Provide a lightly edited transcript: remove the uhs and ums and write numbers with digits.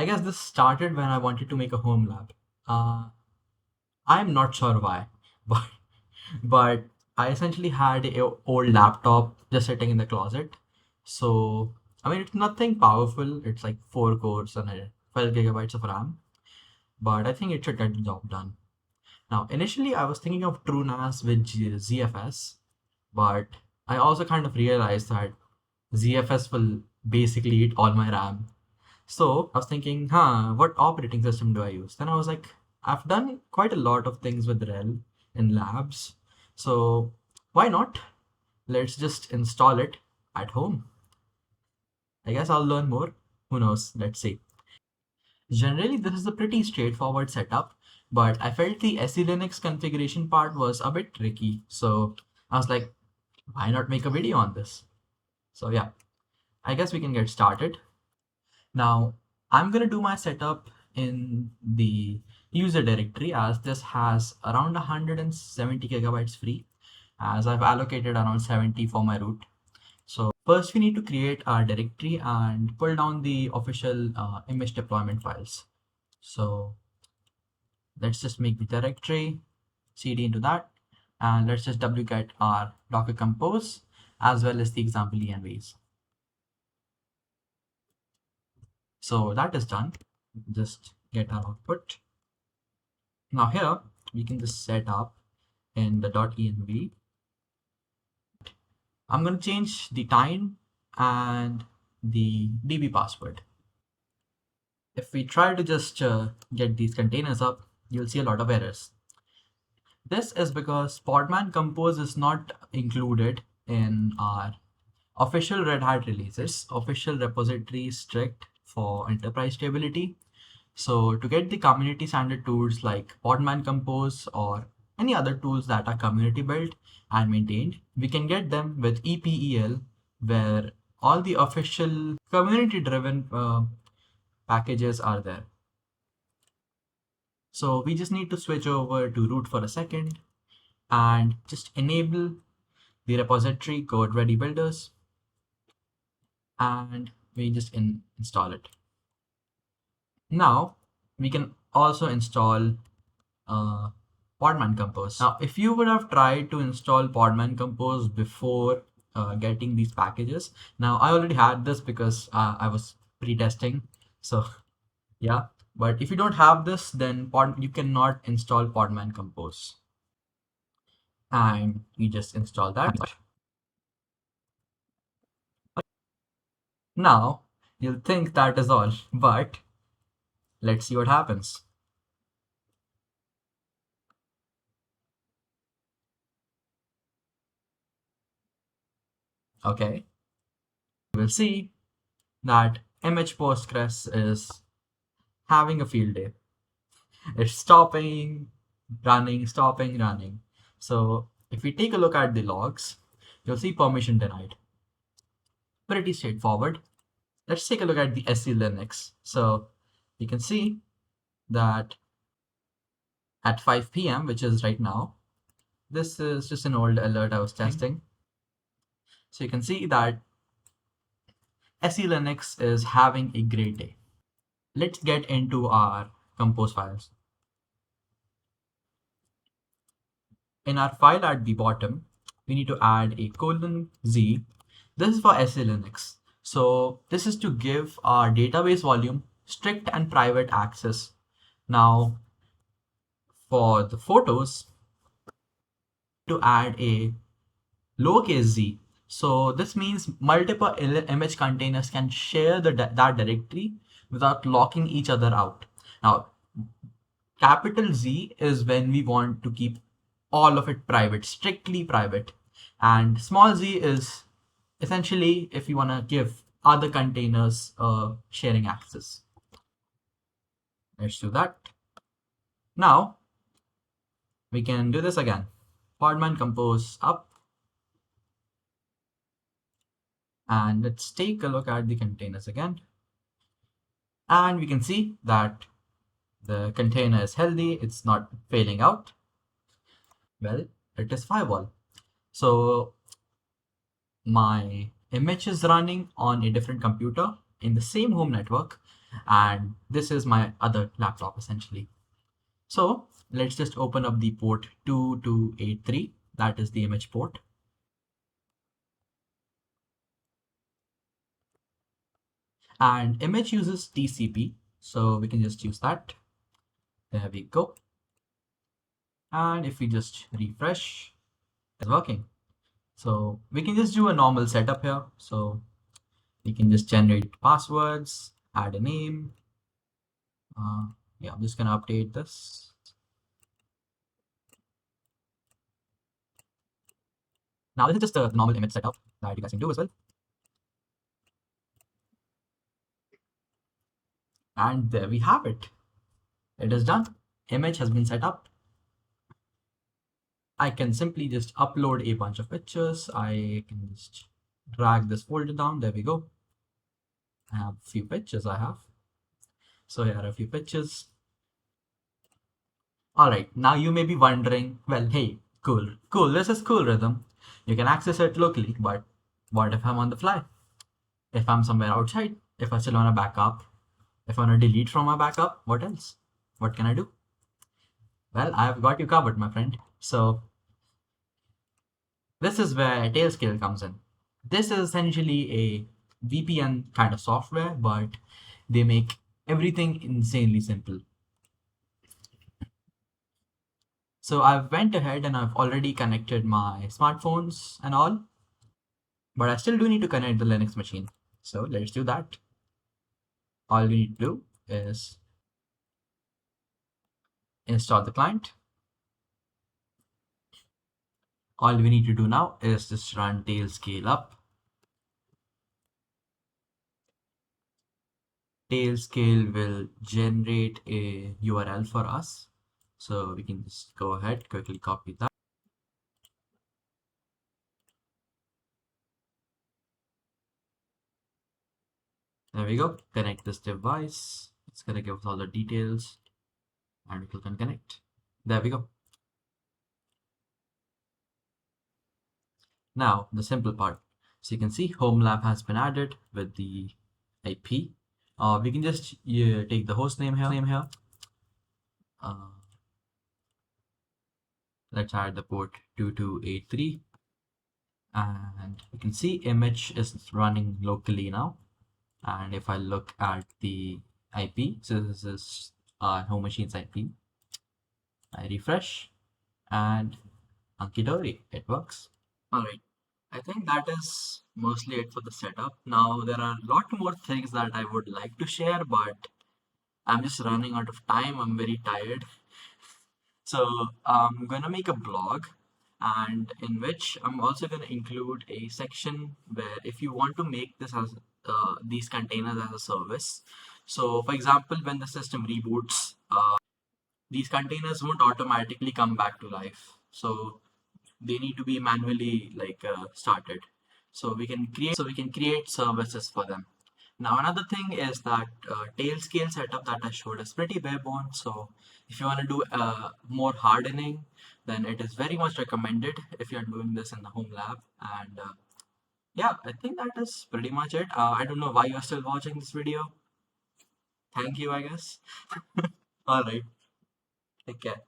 I guess this started when I wanted to make a home lab. I'm not sure why, but but I essentially had a old laptop just sitting in the closet. So I mean, it's nothing powerful. It's like 4 cores and 12 gigabytes of RAM, but I think it should get the job done. Now, initially, I was thinking of TrueNAS with ZFS, but I also kind of realized that ZFS will basically eat all my RAM. So I was thinking, what operating system do I use? Then I was like, I've done quite a lot of things with RHEL in labs. So why not? Let's just install it at home. I guess I'll learn more. Who knows? Let's see. Generally, this is a pretty straightforward setup, but I felt the SELinux configuration part was a bit tricky. So I was like, why not make a video on this? So yeah, I guess we can get started. Now, I'm going to do my setup in the user directory as this has around 170 gigabytes free, as I've allocated around 70 for my root. So first we need to create our directory and pull down the official Immich deployment files. So let's just make the directory, cd into that, and let's just wget our docker compose as well as the example envs. So that is done. Just get our output. Now here we can just set up in the .env. I'm going to change the time and the DB password. If we try to just get these containers up, you'll see a lot of errors. This is because Podman Compose is not included in our official Red Hat releases. Official repository is strict for enterprise stability. So to get the community standard tools like Podman Compose or any other tools that are community built and maintained, we can get them with EPEL, where all the official community driven packages are there. So we just need to switch over to root for a second and just enable the repository code ready builders, and we just install it. Now we can also install Podman Compose. Now, if you would have tried to install Podman Compose before getting these packages, now I already had this because I was pre-testing. So yeah, but if you don't have this, then you cannot install Podman Compose. And you just install that. Now, you'll think that is all, but let's see what happens. Okay, we'll see that Immich Postgres is having a field day. It's stopping, running, stopping, running. So if we take a look at the logs, you'll see permission denied. Pretty straightforward. Let's take a look at the SELinux. So you can see that at 5 p.m., which is right now, this is just an old alert I was testing. So you can see that SELinux is having a great day. Let's get into our compose files. In our file at the bottom, we need to add a :z. This is for SELinux. So this is to give our database volume strict and private access. Now, for the photos, to add a lowercase z. So this means multiple image containers can share that directory without locking each other out. Now, capital Z is when we want to keep all of it private, strictly private. And small z is essentially if you want to give other containers sharing access. Let's do that. Now, we can do this again. Podman Compose up. And let's take a look at the containers again. And we can see that the container is healthy. It's not failing out. Well, it is firewall. So my image is running on a different computer in the same home network, And this is my other laptop essentially. So let's just open up the port 2283. That is the image port. And image uses TCP. So we can just use that. There we go. And if we just refresh, it's working. So we can just do a normal setup here. So we can just generate passwords, add a name. Yeah, I'm just gonna update this. Now this is just a normal image setup that you guys can do as well. And there we have it. It is done. Image has been set up. I can simply just upload a bunch of pictures. I can just drag this folder down. There we go. I have a few pictures I have. So here are a few pictures. All right, now you may be wondering, well, hey, cool, this is cool rhythm. You can access it locally, but what if I'm on the fly? If I'm somewhere outside? If I still want to back up? If I want to delete from my backup? What else? What can I do? Well, I've got you covered, my friend. So this is where Tailscale comes in. This is essentially a VPN kind of software, but they make everything insanely simple. So I went ahead and I've already connected my smartphones and all, but I still do need to connect the Linux machine. So let's do that. All we need to do is install the client. All we need to do now is just run Tailscale up. Tailscale will generate a URL for us. So we can just go ahead, quickly copy that. There we go. Connect this device. It's gonna give us all the details and we click on connect. There we go. Now the simple part. So you can see home lab has been added with the IP. We can just take the host name here. Uh, let's add the port 2283. And you can see Immich is running locally now. And if I look at the IP, so this is our home machine's IP. I refresh and hunky-dory, it works. All right. I think that is mostly it for the setup. Now, there are a lot more things that I would like to share, but I'm just running out of time. I'm very tired. So, I'm gonna make a blog, and in which I'm also gonna include a section where if you want to make this as these containers as a service. So, for example, when the system reboots, these containers won't automatically come back to life. So they need to be manually started. So we can create services for them. Now another thing is that Tailscale setup that I showed is pretty bare bones. So if you want to do more hardening, then it is very much recommended if you're doing this in the home lab. And yeah, I think that is pretty much it. I don't know why you're still watching this video. Thank you, I guess. All right, take care.